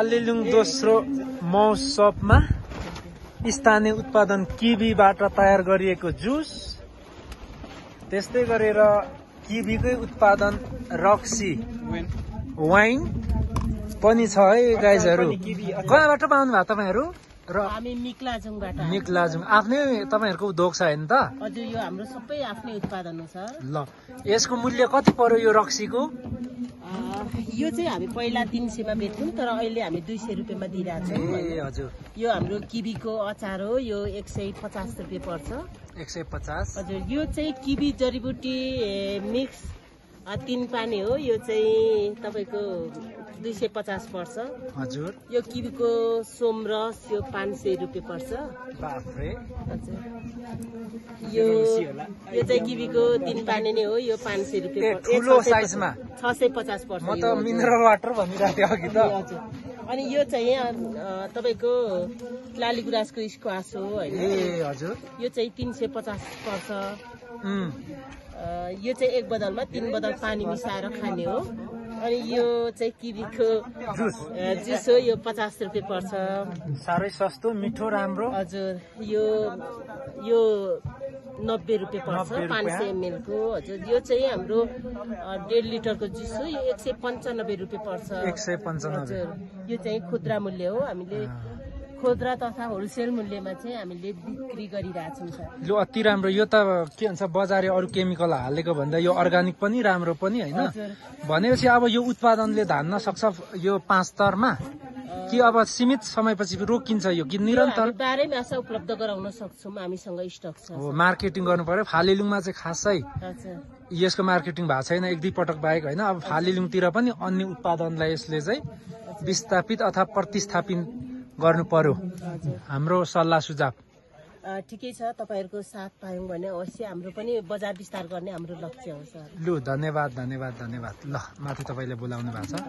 हालेलुङ दोस्रो महोत्सवमा स्थानीय उत्पादन किवीबाट तयार गरिएको जुस, त्यस्तै गरेर किवीकै उत्पादन रक्सी वाइन पनि छ है गाइजहरू। कहाँबाट पाउनु भयो तपाईहरु? र हामी मिक्लाजुङ आफ्नै तपाईहरुको उद्योग छ हैन त? हजुर, यो हाम्रो सबै आफ्नै उत्पादन हो सर। ल, यसको मूल्य कति पर्यो यो रक्सीको? यो चाहिँ हामी पहिला 300 मा बेच्थ्यौं, तर अहिले हामी 200 रुपैयाँमा दिइरहेछौँ। ए हजुर। यो हाम्रो किवीको अचार हो, यो 150 रुपैयाँ पर्छ। 150। हजुर, यो चाहिँ किवी जडीबुटी मिक्स 3 पानी हो, यो चाहिँ तपाईको 250 पर्छ। हजुर। यो किवीको सोमरस यो 500 रुपैयाँ पर्छ। बाफरे। हजुर। यो चाहिँ किवीको 3 पानी नै हो, यो 500 रुपैयाँ पर्छ। ठुलो साइजमा 650 पर्छ। म त मिनरल वाटर भनिरहेको थिएँ अघि त। हजुर। अनि यो चाहिँ तपाईको लाली गुराँसको स्क्वास हो हैन? ए हजुर। यो चाहिँ 350 पर्छ। यो चाहिँ 1 बदलमा 3 बदल पानी मिसाएर खाने हो। अनि यो चाहिँ किवीको जुस हो, यो 50 रुपैयाँ पर्छ। साह्रै सस्तो, मिठो, राम्रो। हजुर। यो 90 रुपैयाँ पर्छ 500 ml को। हजुर, यो चाहिँ हाम्रो 1.5 लिटरको जुस हो, यो 195 रुपैयाँ पर्छ। 195। हजुर। यो चाहिँ खुद्रा मूल्य हो, हामीले खुद्रा तथा होलसेल मूल्यमा चाहिँ हामीले बिक्री गरिरहेछौँ सर। यो अति राम्रो। यो त के भन्छ, बजारे अरू केमिकल हालेको भन्दा यो अर्गानिक पनि राम्रो पनि हैन? भनेपछि अब यो उत्पादनले धान्न सक्छ यो 5 स्तरमा कि अब सीमित समयपछि रोकिन्छ यो कि निरन्तर? 12 मास उपलब्ध गराउन सक्छौँ, हामीसँग स्टक छ। हो, मार्केटिङ गर्नु पर्यो। फालेलुङमा चाहिँ खासै यसको मार्केटिङ भएको छैन, 1-2 पटक बाहेक हैन। अब फालेलुङतिर पनि अन्य उत्पादनलाई यसले चाहिँ विस्थापित अथवा प्रतिस्थापित गर्नु पर्यो। हाम्रो सल्लाह सुझाव। ठिकै छ, तपाईहरुको साथ पायौं भने अवश्य हाम्रो पनि बजार विस्तार गर्ने हाम्रो लक्ष्य हो सर। लु, धन्यवाद। ल, माथि तपाईले बोलाउनु भएको छ।